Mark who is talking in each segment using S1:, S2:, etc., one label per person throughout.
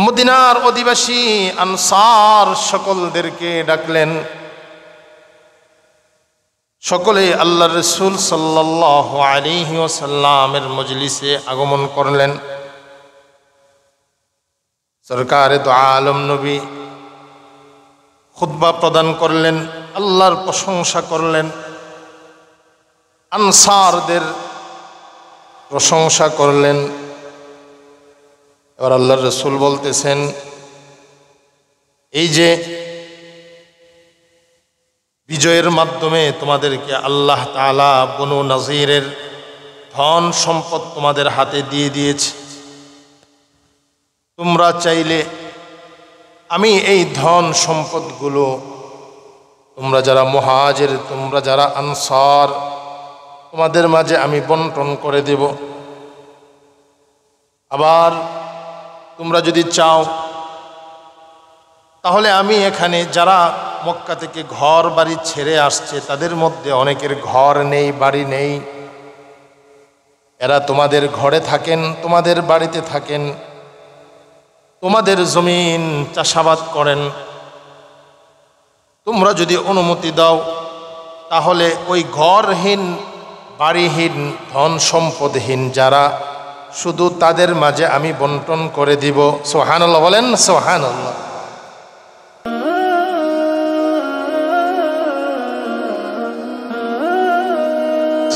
S1: মদিনার অধিবাসী আনসার সকলদেরকে ডাকলেন। সকলে আল্লাহর রাসূল সাল্লাল্লাহু আলাইহি ওয়াসাল্লামের মজলিসে আগমন করলেন। সরকারে দু আলম নবী খুতবা প্রদান করলেন, আল্লাহর প্রশংসা করলেন, আনসারদের প্রশংসা করলেন। এবার আল্লাহর রাসূল বলতেছেন, এই যে বিজয়ের মাধ্যমে তোমাদেরকে আল্লাহ তাআলা বনু নযীরের ধন সম্পদ তোমাদের হাতে দিয়ে দিয়েছে। তোমরা চাইলে আমি এই ধন সম্পদগুলো তোমরা যারা মুহাজির, তোমরা যারা আনসার, তোমাদের মাঝে আমি বন্টন করে দেব। আবার তোমরা যদি চাও তাহলে আমি এখানে যারা মক্কা থেকে ঘর বাড়ি ছেড়ে আসছে তাদের মধ্যে অনেকের ঘর নেই, বাড়ি নেই, এরা তোমাদের ঘরে থাকেন, তোমাদের বাড়িতে থাকেন, তোমাদের জমিন চাষাবাদ করেন। তোমরা যদি অনুমতি দাও তাহলে ওই ঘরহীন, বাড়িহীন, ধন সম্পদহীন যারা, শুধু তাদের মাঝে আমি বন্টন করে দিব। সুবহানাল্লাহ বলেন, সুবহানাল্লাহ।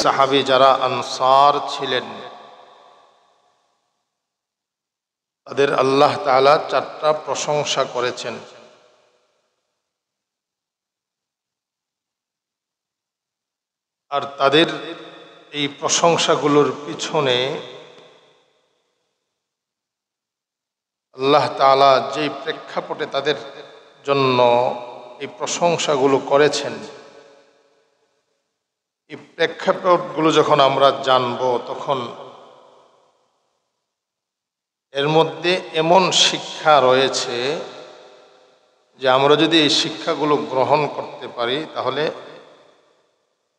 S1: সাহাবী যারা আনসার ছিলেন তাদের আল্লাহ তাআলা চারটা প্রশংসা করেছেন। আর তাদের এই প্রশংসাগুলোর পিছনে আল্লাহ তাআলা যে প্রেক্ষাপটে তাদের জন্য এই প্রশংসাগুলো করেছেন, এই প্রেক্ষাপটগুলো যখন আমরা জানব তখন এর মধ্যে এমন শিক্ষা রয়েছে যে আমরা যদি এই শিক্ষাগুলো গ্রহণ করতে পারি তাহলে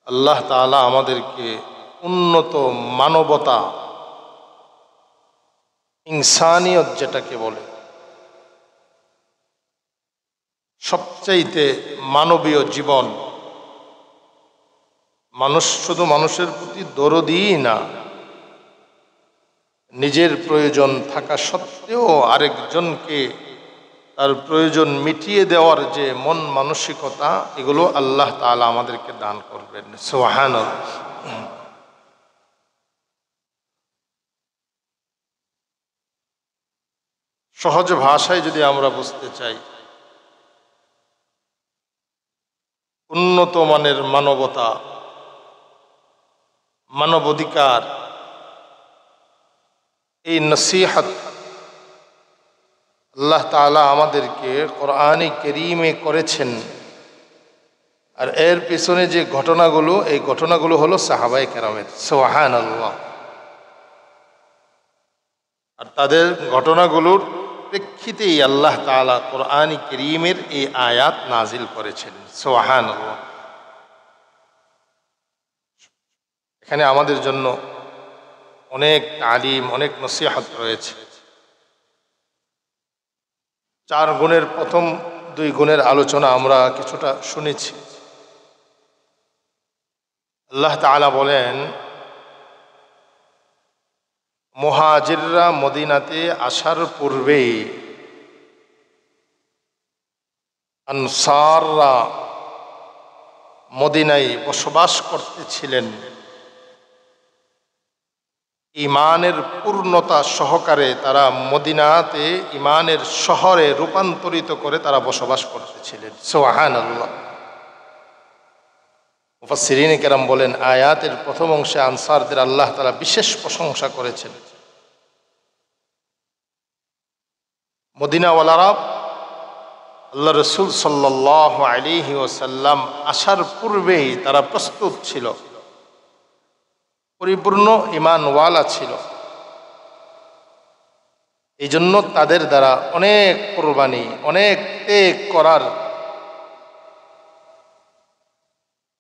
S1: আল্লাহ তাআলা আমাদেরকে উন্নত মানবতা, ইনসানিয়ত যেটাকে বলে, সবচাইতে মানবীয় জীবন, মানুষ শুধু মানুষের প্রতি দরদিই না, নিজের প্রয়োজন থাকা সত্ত্বেও আরেকজনকে তার প্রয়োজন মিটিয়ে দেওয়ার যে মন মানসিকতা, এগুলো আল্লাহ তাআলা আমাদেরকে দান করবেন। সুবহানাল্লাহ। সহজ ভাষায় যদি আমরা বুঝতে চাই, উন্নত মানের মানবতা, মানবাধিকার, এই নসিহত আল্লাহ তাআলা আমাদেরকে কোরআনে কারীমে করেছেন। আর এর পিছনে যে ঘটনাগুলো, এই ঘটনাগুলো হলো সাহাবায়ে কেরামের। সুবহানাল্লাহ। আর তাদের ঘটনাগুলোর প্রেক্ষিতেই আল্লাহ তাআলা কোরআনে কারীমের এই আয়াত নাজিল করেছেন। সুবহানাল্লাহ। এখানে আমাদের জন্য অনেক তালিম, অনেক নসিহত রয়েছে। 4 গুণের প্রথম 2 গুণের আলোচনা আমরা কিছুটা শুনেছি। আল্লাহ তাআলা বলেন, মুহাজিররা মদিনাতে আসার পূর্বে আনসাররা মদিনায় বসবাস করতেছিলেন। ঈমানের পূর্ণতা সহকারে তারা মদিনাতে ঈমানের শহরে রূপান্তরিত করে তারা বসবাস করতেছিলেন। সুবহানাল্লাহ। মুফাসসিরিন কেরাম বলেন, আয়াতের প্রথম অংশে আনসারদের আল্লাহ তাআলা বিশেষ প্রশংসা করেছেন। মদিনাওয়ালারা আল্লাহ রাসূল সাল্লাল্লাহু আলাইহি ওয়াসাল্লাম আসার পূর্বেই তারা প্রস্তুত ছিল, পরিপূর্ণ ঈমানওয়ালা ছিল। এই জন্য তাদের দ্বারা অনেক কোরবানি, অনেক ত্যাগ করার,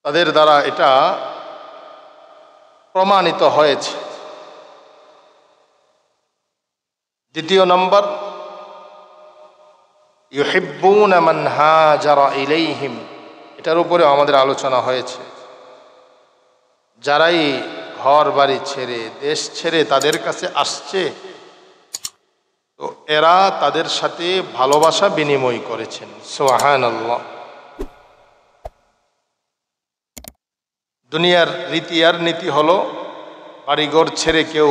S1: তাদের দ্বারা এটা প্রমাণিত হয়েছে। 2 নম্বর, ইউহিব্বুনা মান হাজারা ইলাইহিম, এটার উপরে আমাদের আলোচনা হয়েছে। যারাই ঘর বাড়ি ছেড়ে দেশ ছেড়ে তাদের কাছে আসছে, তো এরা তাদের সাথে ভালোবাসা বিনিময় করেছেন। সুবহানাল্লাহ। দুনিয়ার রীতি আর নীতি হলো, বাড়িঘর ছেড়ে কেউ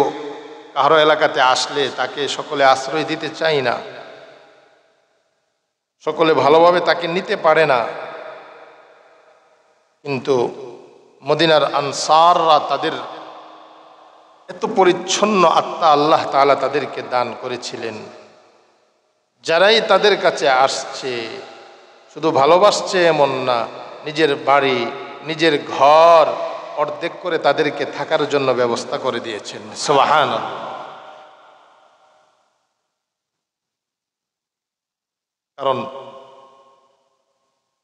S1: কারো এলাকাতে আসলে তাকে সকলে আশ্রয় দিতে চায় না, সকলে ভালোভাবে তাকে নিতে পারে না। কিন্তু মদিনার আনসাররা, তাদের এত পরিচ্ছন্ন আত্মা আল্লাহ তাআলা তাদেরকে দান করেছিলেন। যারাই তাদের কাছে আসছে শুধু ভালোবাসছে এমন না, নিজের বাড়ি নিজের ঘর অর্ধেক করে তাদেরকে থাকার জন্য ব্যবস্থা করে দিয়েছেন। সুবহানাল্লাহ। কারণ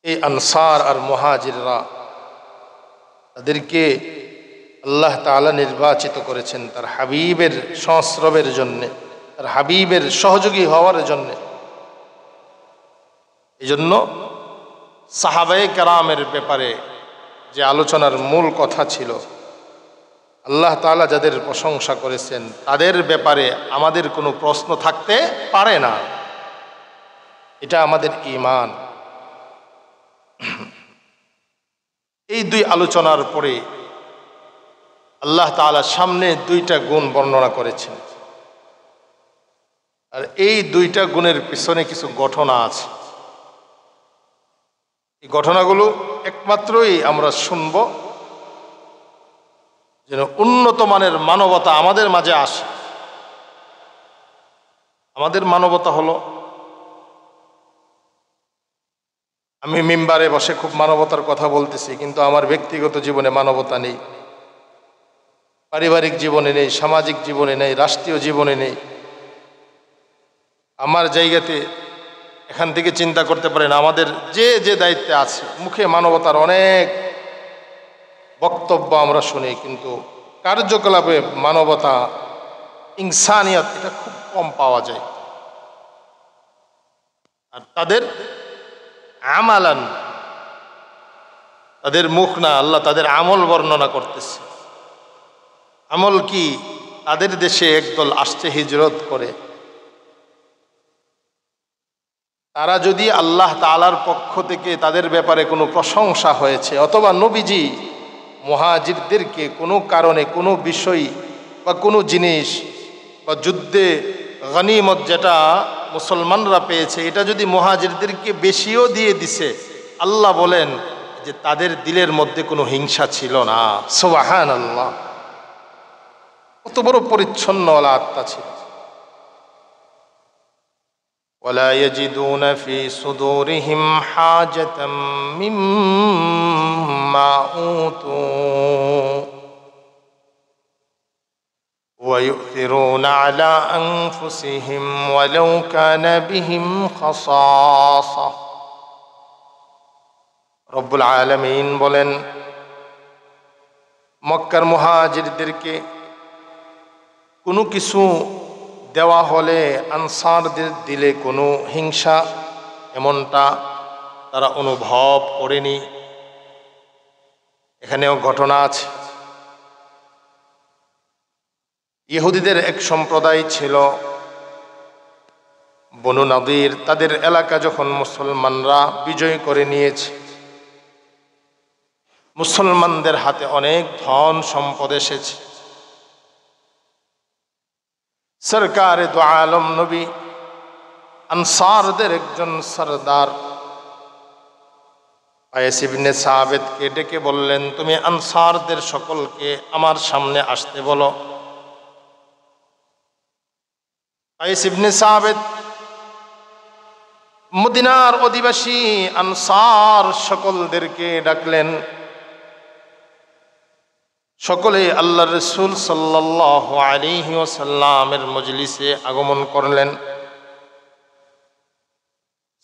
S1: এই আনসার আর মুহাজিররা, তাদেরকে আল্লাহ তাআলা নির্বাচিত করেছেন তার হাবিবের সংস্রবের জন্যে, তার হাবিবের সহযোগী হওয়ার জন্যে। এই জন্য সাহাবায়ে কেরামের ব্যাপারে যে আলোচনার মূল কথা ছিল, আল্লাহ তাআলা যাদের প্রশংসা করেছেন তাদের ব্যাপারে আমাদের কোনো প্রশ্ন থাকতে পারে না। এটা আমাদের ঈমান। এই দুই আলোচনার পরে আল্লাহ তাআলা সামনে দুইটা গুণ বর্ণনা করেছেন, আর এই দুইটা গুণের পিছনে কিছু ঘটনা আছে। এই ঘটনাগুলো একমাত্রই আমরা শুনব যেন উন্নত মানের মানবতা আমাদের মাঝে আসে। আমাদের মানবতা হলো, আমি মিম্বারে বসে খুব মানবতার কথা বলতেছি, কিন্তু আমার ব্যক্তিগত জীবনে মানবতা নেই, পারিবারিক জীবনে নেই, সামাজিক জীবনে নেই, রাষ্ট্রীয় জীবনে নেই। আমার জায়গাতে এখান থেকে চিন্তা করতে পারেন, আমাদের যে যে দায়িত্বে আছে, মুখে মানবতার অনেক বক্তব্য আমরা শুনি, কিন্তু কার্যকলাপে মানবতা, ইনসানিয়ত, এটা খুব কম পাওয়া যায়। আর তাদের আমালান, তাদের মুখ না, আল্লাহ তাদের আমল বর্ণনা করতেছে। আমল কি? তাদের দেশে একদল আসছে হিজরত করে, তারা যদি আল্লাহ তাআলার পক্ষ থেকে তাদের ব্যাপারে কোনো প্রশংসা হয়েছে, অথবা নবীজি মুহাজিরদেরকে কোনো কারণে কোনো বিষয় বা কোনো জিনিস বা যুদ্ধে গনিমত যেটা মুসলমানরা পেয়েছে, এটা যদি মুহাজিরদেরকে বেশিও দিয়ে দিছে, আল্লাহ বলেন যে তাদের দিলের মধ্যে কোনো হিংসা ছিল না। সুবহানাল্লাহ। কত বড় পরিচ্ছন্ন আত্মা ছিল। ولا يجدون في صدورهم حاجة مما أوتوا ويؤثرون على أنفسهم ولو كان بهم خصاصة। রব্বুল আলামিন বলেন, মক্কার মুহাজিরদেরকে কোনো কিছু দেওয়া হলে আনসারদের দিলে কোনো হিংসা এমনটা তারা অনুভব করেনি। এখানেও ঘটনা আছে। ইহুদিদের এক সম্প্রদায় ছিল বনু নাদির, তাদের এলাকা যখন মুসলমানরা বিজয় করে নিয়েছে, মুসলমানদের হাতে অনেক ধন সম্পদ এসেছে। সরকারে দু আলম নবী আনসারদের একজন সরদার কায়েস ইবনে সাবিতকে ডেকে বললেন, তুমি আনসারদের সকলকে আমার সামনে আসতে বলো। কায়েস ইবনে সাবিত মদিনার অধিবাসী আনসার সকলদেরকে ডাকলেন। সকলে আল্লাহ রসুল সাল্লাল্লাহু আলাইহি ওয়াসাল্লামের মজলিসে আগমন করলেন।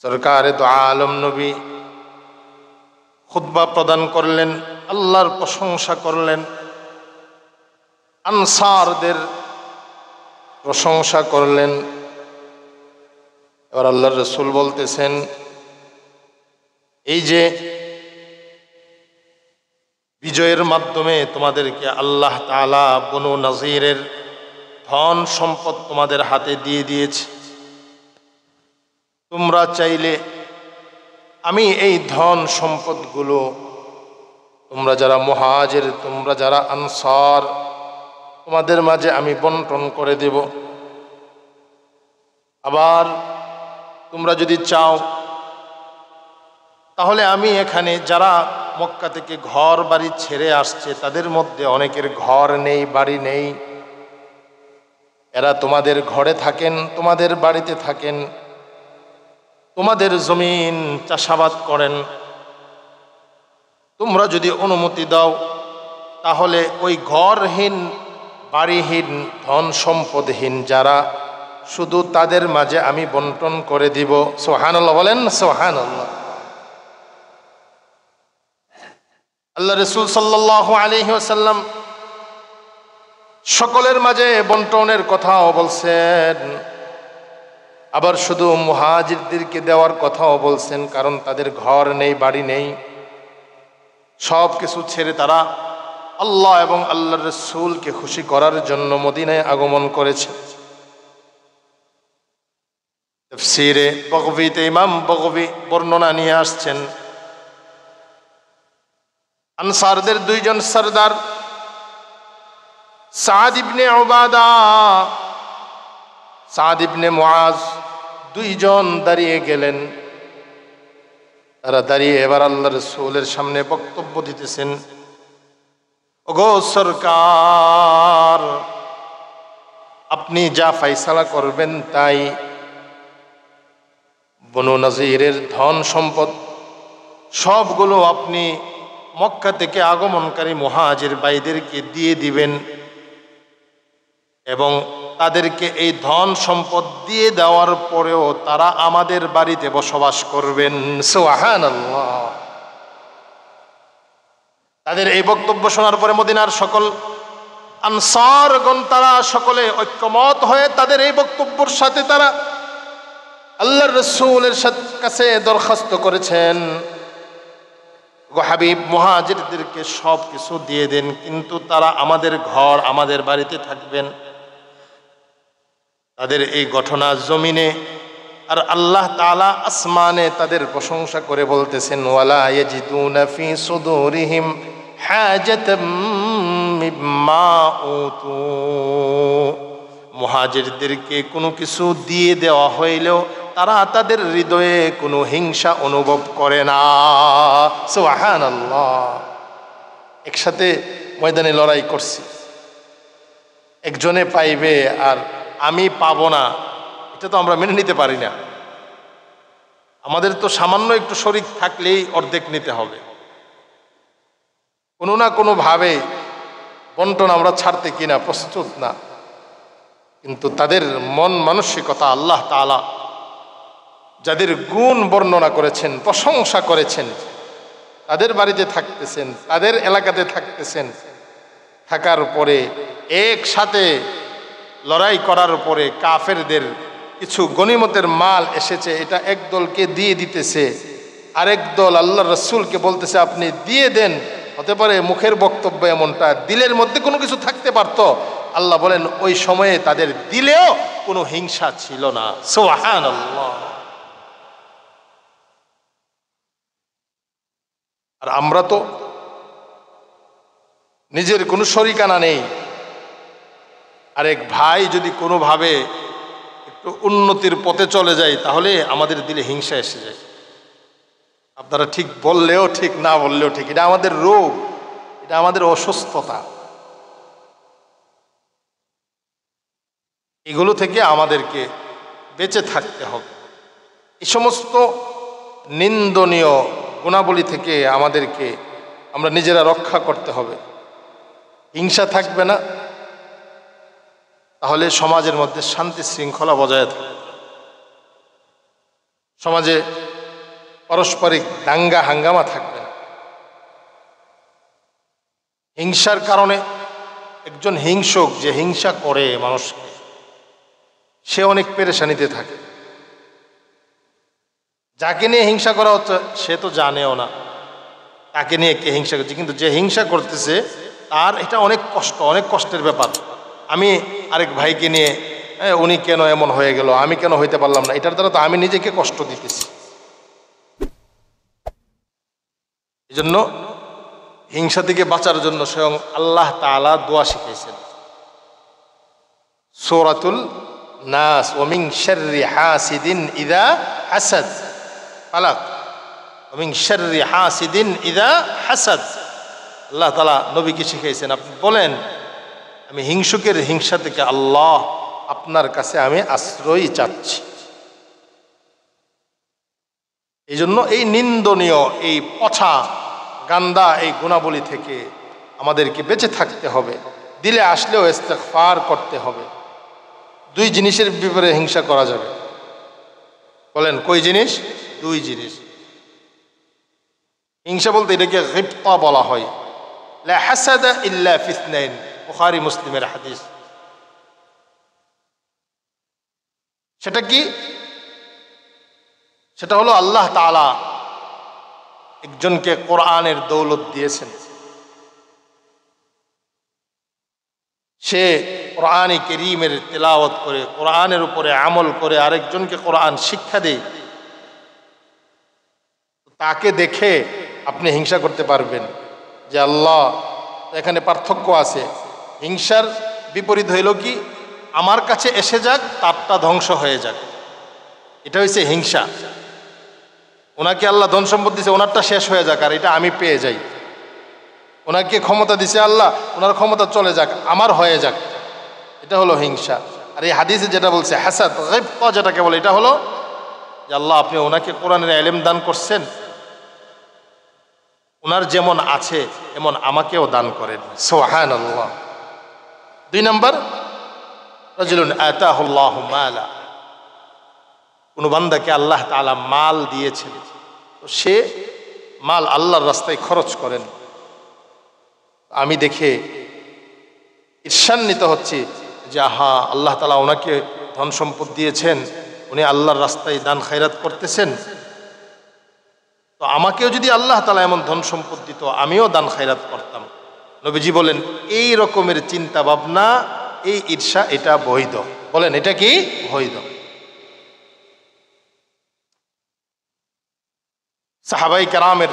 S1: সরকারে দু আলম নবী খুতবা প্রদান করলেন, আল্লাহর প্রশংসা করলেন, আনসারদের প্রশংসা করলেন। এবার আল্লাহর রাসূল বলতেছেন, এই যে বিজয়ের মাধ্যমে তোমাদেরকে আল্লাহ তাআলা বনু নযীরের ধন সম্পদ তোমাদের হাতে দিয়ে দিয়েছে, তোমরা চাইলে আমি এই ধন সম্পদগুলো তোমরা যারা মুহাজির, তোমরা যারা আনসার, তোমাদের মাঝে আমি বন্টন করে দেব। আবার তোমরা যদি চাও তাহলে আমি এখানে যারা মক্কা থেকে ঘর বাড়ি ছেড়ে আসছে, তাদের মধ্যে অনেকের ঘর নেই, বাড়ি নেই, এরা তোমাদের ঘরে থাকেন, তোমাদের বাড়িতে থাকেন, তোমাদের জমিন চাষাবাদ করেন। তোমরা যদি অনুমতি দাও তাহলে ওই ঘরহীন, বাড়িহীন, ধন সম্পদহীন যারা, শুধু তাদের মাঝে আমি বন্টন করে দিব। সুবহানাল্লাহ বলেন, সুবহানাল্লাহ। আল্লাহ রাসূল সাল্লাল্লাহু আলাইহি ওয়াসাল্লাম সকলের মাঝে বন্টনের কথাও বলছেন, আবার শুধু মুহাজিরদেরকে দেওয়ার কথাও বলছেন, কারণ তাদের ঘর নেই, বাড়ি নেই, সব কিছু ছেড়ে তারা আল্লাহ এবং আল্লাহর রাসূলকে খুশি করার জন্য মদিনায় আগমন করেছে। তাফসীরে বগবীতে ইমাম বগবী বর্ণনা নিয়ে আসছেন, আনসারদের দুইজন সরদার সাদ ইবনে উবাদা, সাদ ইবনে মুআজ, দুইজন দাঁড়িয়ে গেলেন। তারা দাঁড়িয়ে এবার আল্লাহর রাসূলের সামনে বক্তব্য দিতেছেন, ওগো সরকার, আপনি যা ফয়সালা করবেন তাই। বনু নযীরের ধন সম্পদ সবগুলো আপনি মক্কা থেকে আগমনকারী মুহাজির ভাইদেরকে দিয়ে দিবেন এবং তাদেরকে এই ধন সম্পদ দিয়ে দেওয়ার পরেও তারা আমাদের বাড়িতে বসবাস করবেন। সুবহানাল্লাহ। তাদের এই বক্তব্য শোনার পরে মদিনার সকল আনসারগণ তারা সকলে ঐক্যমত হয়ে তাদের এই বক্তব্যের সাথে তারা আল্লাহর রাসূলের কাছে দরখাস্ত করেছেন, গো হাবিব, মুহাজিরদেরকে সব কিছু দিয়ে দেন, কিন্তু তারা আমাদের ঘর, আমাদের বাড়িতে থাকবেন। তাদের এই ঘটনা জমিনে আর আল্লাহ তাআলা আসমানে তাদের প্রশংসা করে বলতেছেন, ওয়ালা ইয়াজিদুনা ফি সুদুরিহিম হাজাতাম মিম্মা উতু। মুহাজিরদেরকে কোনো কিছু দিয়ে দেওয়া হইলেও তারা তাদের হৃদয়ে কোনো হিংসা অনুভব করে না। সুবহানাল্লাহ। একসাথে ময়দানে লড়াই করছি, একজনে পাইবে আর আমি পাবো না, এটা তো আমরা মেনে নিতে পারি না। আমাদের তো সামান্য একটু শরীক থাকলেই অর্ধেক নিতে হবে। কোনো না কোনো ভাবে বন্টন আমরা ছাড়তে কিনা প্রস্তুত না, কিন্তু তাদের মন মানসিকতা আল্লাহ তাআলা যাদের গুণ বর্ণনা করেছেন, প্রশংসা করেছেন, তাদের বাড়িতে থাকতেছেন, তাদের এলাকাতে থাকতেছেন, থাকার পরে একসাথে লড়াই করার পরে কাফেরদের কিছু গনিমতের মাল এসেছে, এটা এক দলকে দিয়ে দিতেছে, আরেক দল আল্লাহর রাসূলকে বলতেছে আপনি দিয়ে দেন। হতে পারে মুখের বক্তব্য এমনটা, দিলের মধ্যে কোনো কিছু থাকতে পারতো। আল্লাহ বলেন ওই সময়ে তাদের দিলেও কোনো হিংসা ছিল না। সুবহানাল্লাহ। আর আমরা তো নিজের কোনো শরিকানা নেই, আরেক ভাই যদি কোনোভাবে একটু উন্নতির পথে চলে যায় তাহলে আমাদের দিলে হিংসা এসে যায়। আপনারা ঠিক বললেও ঠিক, না বললেও ঠিক, এটা আমাদের রোগ, এটা আমাদের অসুস্থতা। এগুলো থেকে আমাদেরকে বেঁচে থাকতে হবে। এই সমস্ত নিন্দনীয় গুণাবলী থেকে আমাদেরকে আমরা নিজেরা রক্ষা করতে হবে। হিংসা থাকবে না, তাহলে সমাজের মধ্যে শান্তি শৃঙ্খলা বজায় থাকবে। সমাজে পারস্পরিক দাঙ্গা হাঙ্গামা থাকবে না। হিংসার কারণে একজন হিংসুক যে হিংসা করে মানুষকে, সে অনেক পেরেশানিতে থাকে। যাকে নিয়ে হিংসা করা হচ্ছে সে তো জানেও না তাকে নিয়ে কে হিংসা করছে, কিন্তু যে হিংসা করতেছে তার এটা অনেক কষ্ট, অনেক কষ্টের ব্যাপার। আমি আরেক ভাইকে নিয়ে উনি কেন এমন হয়ে গেল, আমি কেন হইতে পারলাম না, এটার দ্বারা তো আমি নিজেকে কষ্ট দিতেছি। এই জন্য হিংসা থেকে বাঁচার জন্য স্বয়ং আল্লাহ তাআলা দোয়া শিখাইছেন। সূরাতুল নাস, ওয়া মিন শাররি হাসিদিন ইযা হাসাদ, ফালাক, ওয়া মিন শাররি হাসিদিন ইযা হাসাদ। আল্লাহ তাআলা নবীকে শিখাইছেন, আপনি বলেন আমি হিংসুকের হিংসা থেকে আল্লাহ আপনার কাছে আমি আশ্রয় চাচ্ছি। এই জন্য এই নিন্দনীয়, এই পচা গান্দা এই গুণাবলী থেকে আমাদেরকে বেঁচে থাকতে হবে। দিলে আসলেও ইস্তেগফার করতে হবে। দুই জিনিসের ব্যাপারে হিংসা করা যাবে, বলেন কই জিনিস? দুই জিনিস। হিংসা বলতে এটাকে গিবতা বলা হয়। লা হাসাদা ইল্লা ফি ইসনাইন, বুখারী মুসলিমের হাদিস। সেটা কি? সেটা হলো আল্লাহ তাআলা একজনকে কোরআনের দৌলত দিয়েছেন, সে কোরআন কারীমের তেলাওয়াত করে, কোরআনের উপরে আমল করে আরেকজনকে কোরআন শিক্ষা দেয়। তাকে দেখে আপনি হিংসা করতে পারবেন যে আল্লাহ, এখানে পার্থক্য আছে। হিংসার বিপরীত হইল কি, আমার কাছে এসে যাক, তারটা ধ্বংস হয়ে যাক, এটা হচ্ছে হিংসা। ওনাকে আল্লাহ ধন সম্পদ দিছে, ওনারটা শেষ হয়ে যাক আর এটা আমি পেয়ে যাই। ওনাকে ক্ষমতা দিছে আল্লাহ, ওনার ক্ষমতা চলে যাক, আমার হয়ে যাক, এটা হলো হিংসা। আর এই হাদিসে যেটা বলছে হাসাদ, গিবতা যেটাকে বলে, এটা হলো যে আল্লাহ আপনি ওনাকে কোরআনের ইলম দান করছেন, ওনার যেমন আছে এমন আমাকেও দান করেন, সুবহানাল্লাহ। দুই নম্বর, রাজুলুন আতাহুল্লাহু মালা, কোন বান্দাকে আল্লাহ তাআলা মাল দিয়েছেন, তো সে মাল আল্লাহর রাস্তায় খরচ করেন। আমি দেখে ঈর্ষান্বিত হচ্ছি যে আহা, আল্লাহ তাআলা ওনাকে ধন সম্পদ দিয়েছেন, উনি আল্লাহর রাস্তায় দান খায়রাত করতেছেন, তো আমাকেও যদি আল্লাহ তাআলা এমন ধন সম্পদ দিত আমিও দান খায়রাত করতাম। নবীজি বলেন এই রকমের চিন্তা ভাবনা, এই ঈর্ষা, এটা বৈধ। বলেন এটা কি বৈধ? সাহাবাই কেরামের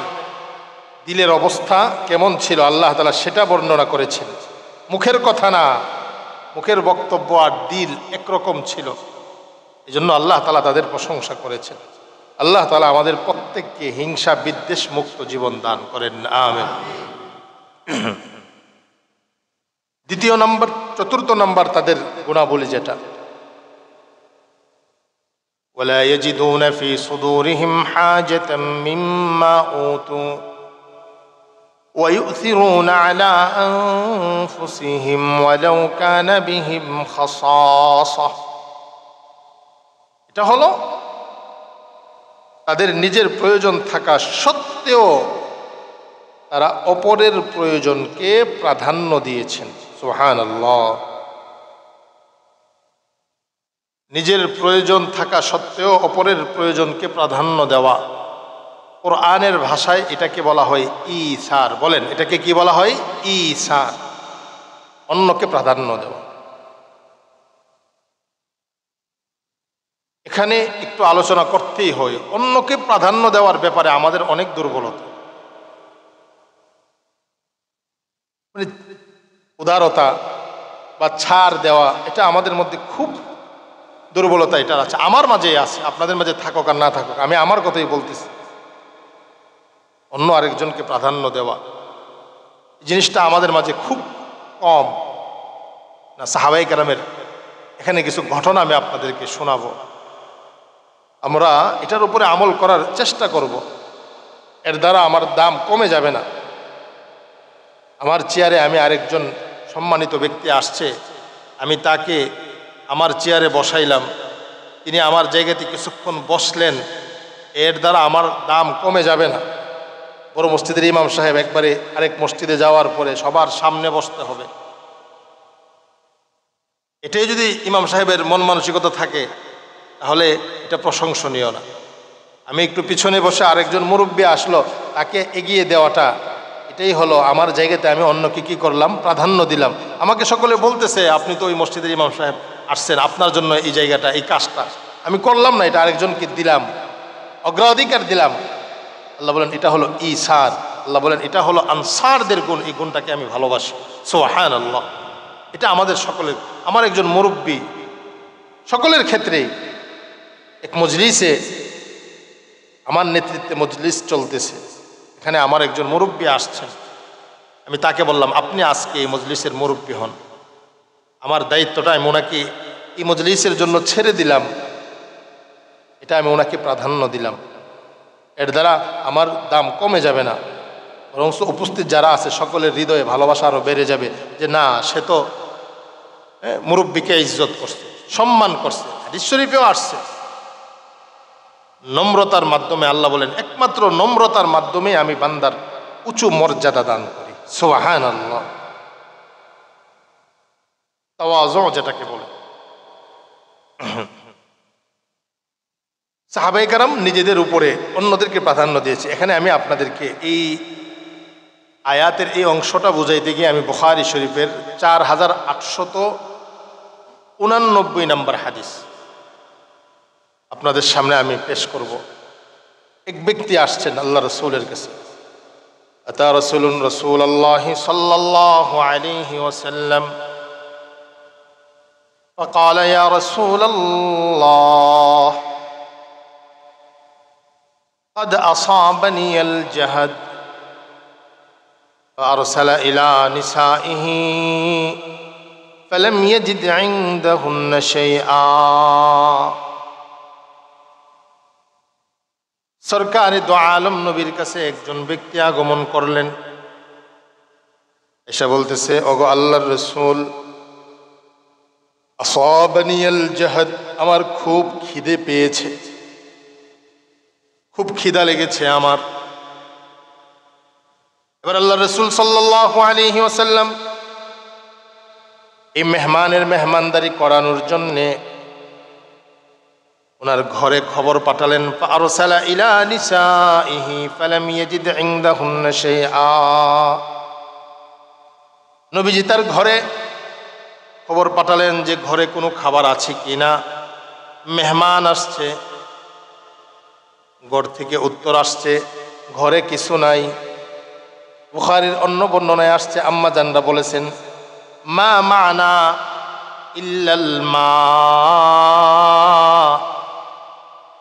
S1: দিলের অবস্থা কেমন ছিল আল্লাহ তাআলা সেটা বর্ণনা করেছেন। মুখের কথা না, মুখের বক্তব্য আর দিল একরকম ছিল। এই জন্য আল্লাহ তাআলা তাদের প্রশংসা করেছেন। আল্লাহ তাআলা আমাদের প্রত্যেককে হিংসা বিদ্বেষ মুক্ত জীবন দান করেন, আমিন। দ্বিতীয় নম্বর, চতুর্থ নম্বর তাদের গুণাবলী যেটা, ولا يجدون في صدورهم حاجة مما أوتوا ويؤثرون على أنفسهم ولو كان بهم خصاصة। এটা হলো তাদের নিজের প্রয়োজন থাকা সত্ত্বেও তারা অপরের প্রয়োজনকে প্রাধান্য দিয়েছেন, সুবহানাল্লাহ। নিজের প্রয়োজন থাকা সত্ত্বেও অপরের প্রয়োজনকে প্রাধান্য দেওয়া, কোরআনের ভাষায় এটাকে বলা হয় ঈসার। বলেন এটাকে কি বলা হয়? ঈসার, অন্যকে প্রাধান্য দেওয়া। এখানে একটু আলোচনা করতেই হয়, অন্যকে প্রাধান্য দেওয়ার ব্যাপারে আমাদের অনেক দুর্বলতা। মানে উদারতা বা ছাড় দেওয়া, এটা আমাদের মধ্যে খুব দুর্বলতা, এটা আছে, আমার মাঝেই আছে, আপনাদের মাঝে থাকুক আর না থাকুক, আমি আমার কথাই বলতেছি। অন্য আরেকজনকে প্রাধান্য দেওয়া, জিনিসটা আমাদের মাঝে খুব কম না। সাহাবায়ে কেরামের এখানে কিছু ঘটনা আমি আপনাদেরকে শোনাবো, আমরা এটার উপরে আমল করার চেষ্টা করব। এর দ্বারা আমার দাম কমে যাবে না। আমার চেয়ারে আমি আরেকজন সম্মানিত ব্যক্তি আসছে, আমি তাকে আমার চেয়ারে বসাইলাম, তিনি আমার জায়গাতে কিছুক্ষণ বসলেন, এর দ্বারা আমার দাম কমে যাবে না। বড় মসজিদের ইমাম সাহেব একবারে আরেক মসজিদে যাওয়ার পরে সবার সামনে বসতে হবে, এটাই যদি ইমাম সাহেবের মন মানসিকতা থাকে তাহলে এটা প্রশংসনীয় না। আমি একটু পিছনে বসে আরেকজন মুরব্বী আসলো, তাকে এগিয়ে দেওয়াটা, এটাই হলো আমার জায়গাতে আমি অন্যকে কি করলাম, প্রাধান্য দিলাম। আমাকে সকলে বলতেছে আপনি তো ওই মসজিদের ইমাম সাহেব আসছেন, আপনার জন্য এই জায়গাটা, এই কাজটা আমি করলাম না, এটা আরেকজনকে দিলাম, অগ্রাধিকার দিলাম। আল্লাহ বলেন এটা হলো ঈসার। আল্লাহ বলেন এটা হলো আনসারদের গুণ, এই গুণটাকে আমি ভালোবাসি। সুবহানাল্লাহ। এটা আমাদের সকলের, আমার একজন মুরব্বী, সকলের ক্ষেত্রেই। এক মজলিসে, আমার নেতৃত্বে মজলিস চলতেছে, এখানে আমার একজন মুরব্বী আসছেন। আমি তাকে বললাম আপনি আজকে এই মজলিসের মুরব্বী হন, আমার দায়িত্বটা আমি ওনাকে এই মজলিসের জন্য ছেড়ে দিলাম, এটা আমি ওনাকে প্রাধান্য দিলাম। এর দ্বারা আমার দাম কমে যাবে না, বরং উপস্থিত যারা আছে সকলের হৃদয়ে ভালোবাসা আরও বেড়ে যাবে, যে না সে তো মুরব্বীকে ইজ্জত করছে, সম্মান করছে। হাদিস শরীফেও আসছে নম্রতার মাধ্যমে, আল্লাহ বলেন একমাত্র নম্রতার মাধ্যমে আমি বান্দার উঁচু মর্যাদা দান করি। সুবহানাল্লাহ। তাওয়াজু যেটাকে বলে। সাহাবায়ে কেরাম নিজেদের উপরে অন্যদেরকে প্রাধান্য দিয়েছে। এখানে আমি আপনাদেরকে এই আয়াতের এই অংশটা বুঝাইতে গিয়ে আমি বুখারী শরীফের 4889 নম্বর হাদিস আপনাদের সামনে আমি পেশ করব। এক ব্যক্তি আসছেন আল্লাহ রাসূলের কাছে। আতা রাসূলুন রাসূলুল্লাহি সাল্লাল্লাহু আলাইহি ওয়াসাল্লাম فقال يا رسول الله قد أصابني الجهد فأرسل إلى نسائه فلم يجد عندهن شيئا। সরকারি দু আলম নবীর কাছে একজন ব্যক্তি আগমন করলেন, এসে বলতেছে ওগো আল্লাহর রাসূল, আসাবানিয়াল জাহাদ, আমার খুব খিদে পেয়েছে, খুব খিদা লেগেছে আমার। এবার আল্লাহ রাসূল সাল্লাল্লাহু আলাইহি ওয়াসাল্লাম এই মেহমানের মেহমানদারি করানোর জন্যে ওনার ঘরে খবর পাঠালেন। ফারসালা ইলা নিসাইহি ফালাম ইয়াজিদ ইনদাহুন্না শাইআ। নবীজি তার ঘরে খবর পাঠালেন যে ঘরে কোনো খাবার আছে কিনা। মেহমান আসছে, ঘর থেকে উত্তর আসছে ঘরে কিছু নাই। বুখারীর অন্য বর্ণনায় আসছে আম্মা জানরা বলেছেন মা মানা ইল্লাল মা।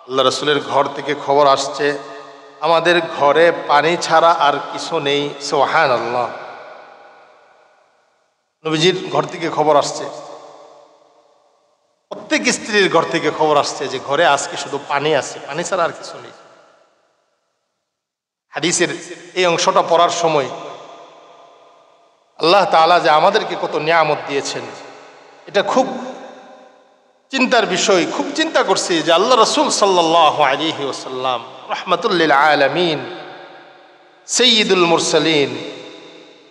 S1: আল্লাহ রাসূলের ঘর থেকে খবর আসছে আমাদের ঘরে পানি ছাড়া আর কিছু নেই। সুবহানাল্লাহ। নবীজির ঘর থেকে খবর আসছে, প্রত্যেক স্ত্রীর ঘর থেকে খবর আসছে যে ঘরে আজকে শুধু পানি আছে, পানি ছাড়া আর কিছু নেই। হাদিসের এই অংশটা পড়ার সময় আল্লাহ তাআলা যে আমাদেরকে কত নিয়ামত দিয়েছেন, এটা খুব চিন্তার বিষয়। খুব চিন্তা করছি যে আল্লাহ রাসূল সাল্লাল্লাহু আলাইহি ওয়াসাল্লাম রাহমাতুল লিল আলামিন, সাইয়্যিদুল মুরসালিন,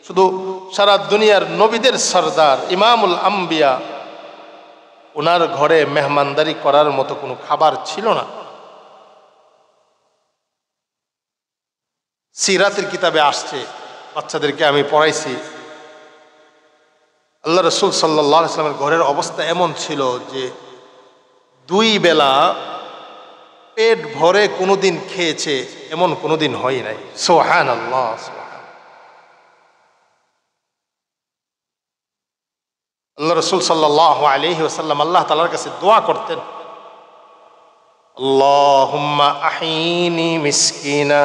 S1: শুধু সারা দুনিয়ার নবীদের সরদার, ইমামুল আম্বিয়া, ওনার ঘরে মেহমানদারি করার মতো কোনো খাবার ছিল না। সিরাতের কিতাবে আসছে, বাচ্চাদেরকে আমি পড়াইছি, আল্লাহ রাসূল সাল্লাল্লাহু আলাইহি ওয়াসাল্লামের ঘরের অবস্থা এমন ছিল যে 2 বেলা পেট ভরে কোনোদিন খেয়েছে এমন কোনোদিন হয় নাই। সুবহানাল্লাহ। আল্লাহ রাসূল সাল্লাল্লাহু আলাইহি ওয়াসাল্লাম আল্লাহ তাআলার কাছে দোয়া করতেন, আল্লাহুম্মা আহিনি মিসকিনা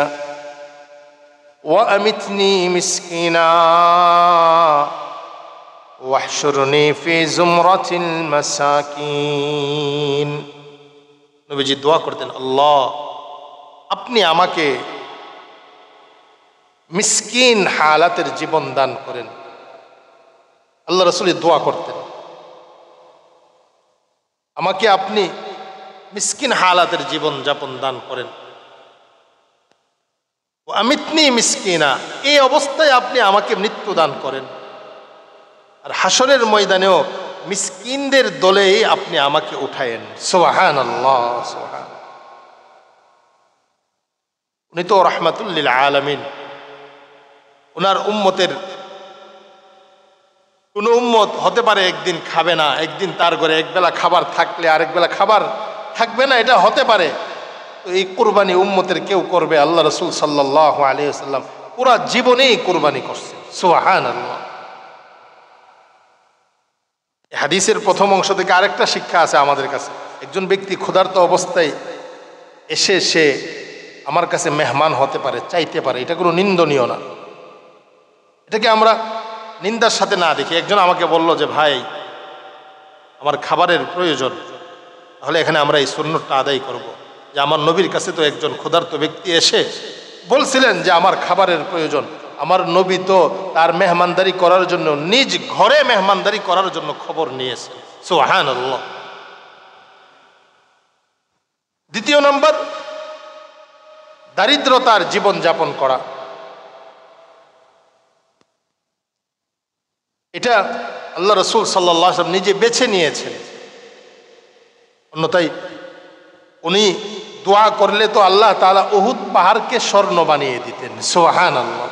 S1: ওয়া আমিতনি মিসকিনা ওয়াহশুরনি ফি জুমরাতিল মাসাকিন। নবীজি দোয়া করতেন, আল্লাহ আপনি আমাকে মিসকিন হালাতের জীবন দান করেন। আল্লাহ রাসূল দোয়া করতেন আমাকে আপনি মিসকিন হালাতের জীবন যাপন দান করেন। আমিতনি মিসকিনা, এই অবস্থায় আপনি আমাকে মৃত্যু দান করেন। আর হাসরের ময়দানেও মিসকিনদের দলেই আপনি আমাকে উঠায়েন। সুবহানাল্লাহ। সুবহান। উনি তো রাহমাতুল লিল আলামিন। ওনার উম্মতের কোন উম্মত হতে পারে একদিন খাবে না, একদিন তার ঘরে একবেলা খাবার থাকলে আরেক বেলা খাবার থাকবে না, এটা হতে পারে। তো এই কুরবানি উম্মতের কেউ করবে? আল্লাহ রাসূল সাল্লাল্লাহু আলাইহি ওয়াসাল্লাম পুরা জীবনেই কুরবানি করছেন। সুবহানাল্লাহ। হাদিসের প্রথম অংশ থেকে আরেকটা শিক্ষা আছে আমাদের কাছে। একজন ব্যক্তি ক্ষুধার্ত অবস্থায় এসে সে আমার কাছে মেহমান হতে পারে, চাইতে পারে, এটা কোনো নিন্দনীয় না। এটাকে আমরা নিন্দার সাথে না দেখি। একজন আমাকে বলল যে ভাই আমার খাবারের প্রয়োজন, তাহলে এখানে আমরা এই সুন্নতটা আদায় করব যে আমার নবীর কাছে তো একজন ক্ষুধার্ত ব্যক্তি এসে বলছিলেন যে আমার খাবারের প্রয়োজন। আমার নবী তো তার মেহমানদারি করার জন্য নিজ ঘরে মেহমানদারি করার জন্য খবর নিয়েছেন। সুবহানাল্লাহ। দ্বিতীয় নম্বর, দারিদ্রতার জীবন যাপন করা। এটা আল্লাহ রাসূল সাল্লাল্লাহু আলাইহি ওয়াসাল্লাম নিজে বেছে নিয়েছেন। অন্যথায় উনি দোয়া করলে তো আল্লাহ তাআলা উহুদ পাহাড়কে স্বর্ণ বানিয়ে দিতেন। সুবহানাল্লাহ।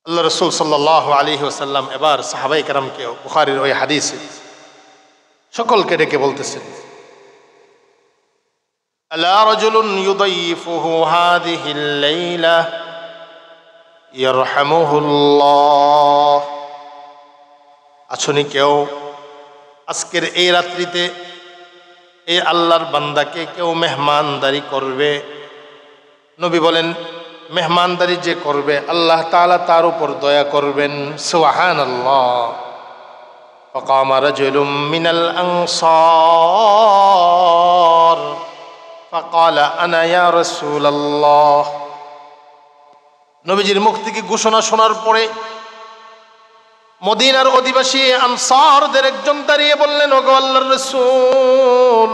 S1: আল্লাহ রাসূল সাল্লাল্লাহু আলাইহি ওয়াসাল্লাম এবার সাহাবায়ে কেরামকে বুখারীর ওই হাদিসে সকলকে ডেকে বলতেছেন, আলা রাজুলুন ইউদাইফুহু হাযিহিল লাইলা ইয়ারহামুহুল্লাহ। আছনি কেউ আজকের এই রাত্রিতে এই আল্লাহর বান্দাকে কেউ মেহমানদারি করবে? নবী বলেন মেহমানদারি যে করবে আল্লাহ তাআলা তার উপর দয়া করবেন। সুবহানাল্লাহ। فقام رجل من الأنصار فقال أنا يا رسول الله। নবীজির মুখ থেকে ঘোষণা শোনার পরে মদিনার অধিবাসী আনসারদের একজন দাঁড়িয়ে বললেন, ওগো আল্লাহর রাসূল,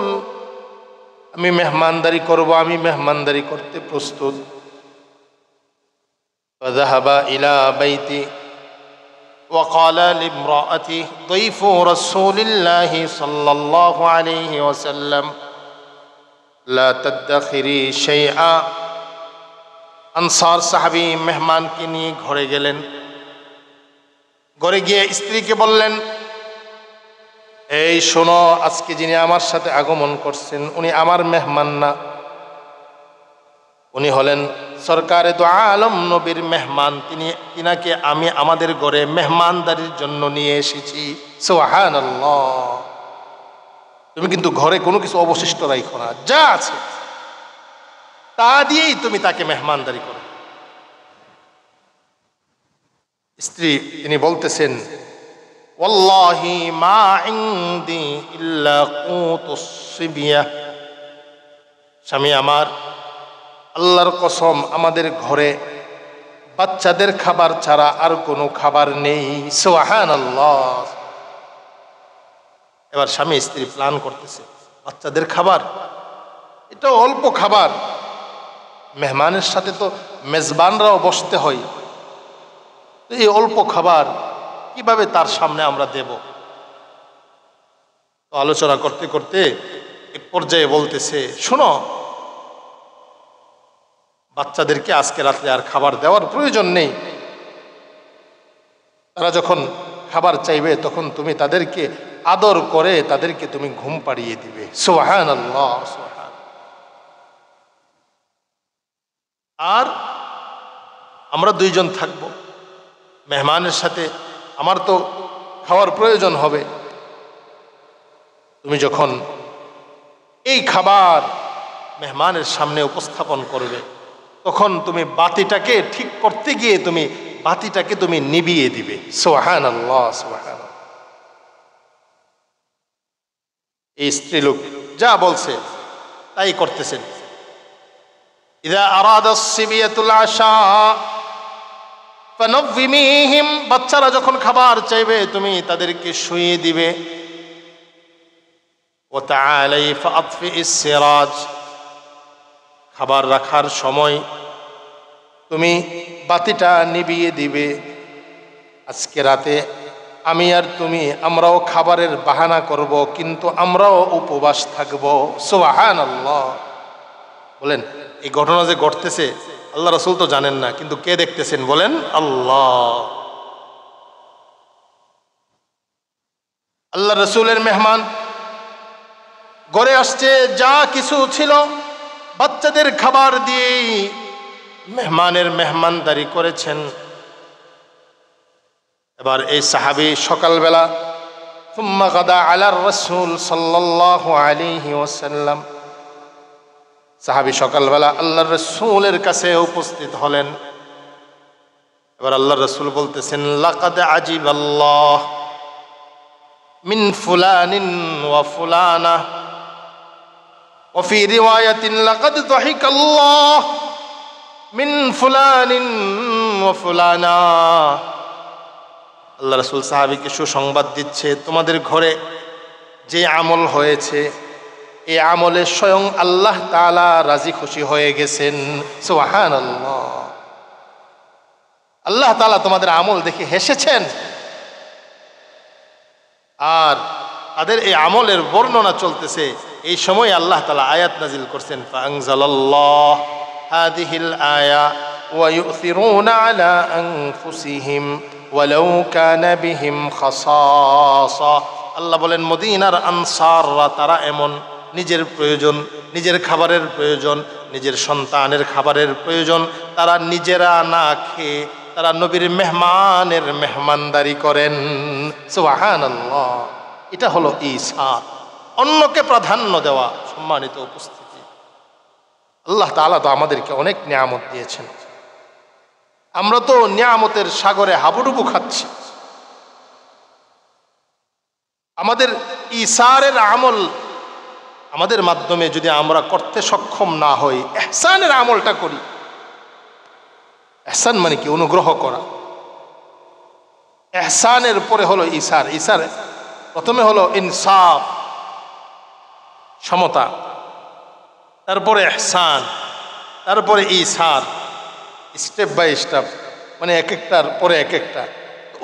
S1: আমি মেহমানদারি করব, আমি মেহমানদারি করতে প্রস্তুত। فذهب إلى بيتي وقال لامرأته ضيف رسول الله صلى الله عليه وسلم لا تدخري شيئا। আনসার সাহাবী মেহমানকে নিয়ে ঘরে গেলেন। ঘরে গিয়ে স্ত্রীকে বললেন, এই শোনো, আজকে যিনি আমার সাথে আগমন করছেন উনি আমার মেহমান না, উনি হলেন সরকারে দু আলম নবীর মেহমান। তিনাকে আমি আমাদের ঘরে মেহমানদারির জন্য নিয়ে এসেছি। সুবহানাল্লাহ। তুমি কিন্তু ঘরে কোনো কিছু অবশিষ্ট রাখো না, যা আছে তা দিয়েই তুমি তাকে মেহমানদারি করো। স্ত্রী তিনি বলতেছেন, ওয়াল্লাহি মা ইনদি ইল্লা কুতুস সিবিয়া। স্বামী আমার, আল্লাহর কসম আমাদের ঘরে বাচ্চাদের খাবার ছাড়া আর কোনো খাবার নেই। সুবহানাল্লাহ। এবার স্বামী স্ত্রী প্ল্যান করতেছে, বাচ্চাদের খাবার, এটা অল্প খাবার, মেহমানের সাথে তো মেজবানরাও বসতে হয়, তো এই অল্প খাবার কিভাবে তার সামনে আমরা দেব? তো আলোচনা করতে করতে এক পর্যায়ে বলতেছে, শোনো, বাচ্চাদেরকে আজকে রাত্রে আর খাবার দেওয়ার প্রয়োজন নেই। তারা যখন খাবার চাইবে তখন তুমি তাদেরকে আদর করে তাদেরকে তুমি ঘুম পাড়িয়ে দিবে। সুবহানাল্লাহ। আর আমরা দুইজন থাকবো, মেহমানের সাথে আমার তো খাওয়ার প্রয়োজন হবে। তুমি যখন এই খাবার মেহমানের সামনে উপস্থাপন করবে তখন তুমি বাতিটাকে ঠিক করতে গিয়ে তুমি বাতিটাকে তুমি নিভিয়ে দিবে। সুবহানাল্লাহ, সুবহানাল্লাহ। এই স্ত্রীলোক যা বলছে তাই করতেছেন। ইযা আরাদা সিবিয়াতুল আশা ফানভিমিহিম। বাচ্চারা যখন খাবার চাইবে তুমি তাদেরকে শুইয়ে দিবে। ওয়া তাআলাই ফাআতফিস সিরাজ। খাবার রাখার সময় তুমি বাতিটা নিভিয়ে দিবে। আজকে রাতে আমি আর তুমি আমরাও খাবারের বাহানা করব, কিন্তু আমরাও উপবাস থাকব। সুবহানাল্লাহ। বলেন এই ঘটনা যে ঘটতেছে আল্লাহ রাসূল তো জানেন না, কিন্তু কে দেখতেছেন বলেন? আল্লাহ। আল্লাহ রাসূলের মেহমান ঘরে আসছে, যা কিছু ছিল বাচ্চাদের খাবার দিয়ে মেহমানের মেহমানদারি করেছেন। এবার এই সাহাবী সকালবেলা সুম্মা গাদা আলার রাসূল সাল্লাল্লাহু আলাইহি ওয়াসাল্লাম, সাহাবী সকালবেলা আল্লাহর রাসূলের কাছে উপস্থিত হলেন। এবার আল্লাহর রাসূল বলতেছেন, লাকাদ আজিবাল্লাহ মিন ফুলানিন ওয়া ফুলানা ওয়া ফি রিওয়ায়াতিন লাকাদ যাহিকাল্লাহ মিন ফুলানিন ওয়া ফুলানা। আল্লাহ রাসূল সাহাবীকে সুসংবাদ দিচ্ছে, তোমাদের ঘরে যে আমল হয়েছে এই আমলে স্বয়ং আল্লাহ তাআলা রাজি খুশি হয়ে গেছেন। সুবহানাল্লাহ। আল্লাহ তাআলা তোমাদের আমল দেখে হেসেছেন। আর তাদের এই আমলের বর্ণনা চলতেছে, এই সময় আল্লাহ তাআলা আয়াত নাজিল করছেন, ফাআনজালাল্লাহ হাযিহিল আয়া ওয়া ইউথিরুনা আলা আনফুসিহিম ওয়ালাউ কানা বিহিম খাসাসা। আল্লাহ বলেন মদিনার আনসাররা তারা এমন, নিজের প্রয়োজন, নিজের খাবারের প্রয়োজন, নিজের সন্তানের খাবারের প্রয়োজন তারা নিজেরা না খেয়ে তারা নবীর মেহমানের মেহমানদারি করেন। সুবহানাল্লাহ। এটা হলো ঈসার, অন্যকে প্রাধান্য দেওয়া। সম্মানিত উপস্থিতি, আল্লাহ তাআলা তো আমাদেরকে অনেক নিয়ামত দিয়েছেন, আমরা তো নিয়ামতের সাগরে হাবুডুবু খাচ্ছি। আমাদের ঈসারের আমল আমাদের মাধ্যমে যদি আমরা করতে সক্ষম না হই, ইহসানের আমলটা করি। ইহসান মানে কি? অনুগ্রহ করা। ইহসানের পরে হলো ঈসার। ঈসার প্রথমে হলো ইনসাফ, সমতা, তারপরে ইহসান, তারপরে ঈসার, স্টেপ বাই স্টেপ, মানে এক একটার পরে এক একটা।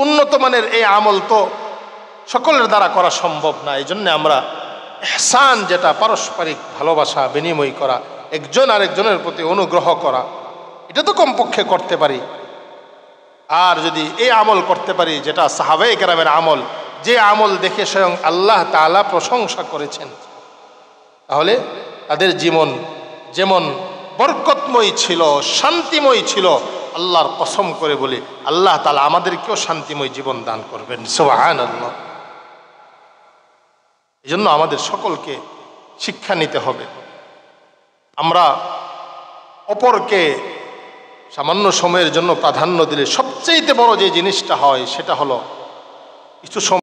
S1: উন্নত মানের এই আমল তো সকলের দ্বারা করা সম্ভব না। এই জন্য আমরা ইহসান, যেটা পারস্পরিক ভালোবাসা বিনিময় করা, একজন আরেকজনের প্রতি অনুগ্রহ করা, এটা তো কমপক্ষে করতে পারি। আর যদি এই আমল করতে পারি যেটা সাহাবায়ে কেরামের আমল, যে আমল দেখে স্বয়ং আল্লাহ তাআলা প্রশংসা করেছেন, তাহলে তাদের জীবন যেমন বরকতময় ছিল, শান্তিময় ছিল, আল্লাহর কসম করে বলি আল্লাহ তাআলা আমাদেরকেও শান্তিময় জীবন দান করবেন। সুবহানাল্লাহ। এই জন্য আমাদের সকলকে শিক্ষা নিতে হবে। আমরা অপরকে সামান্য সময়ের জন্য প্রাধান্য দিলে সবচেয়ে বড় যে জিনিসটা হয় সেটা হলো কিছু সময়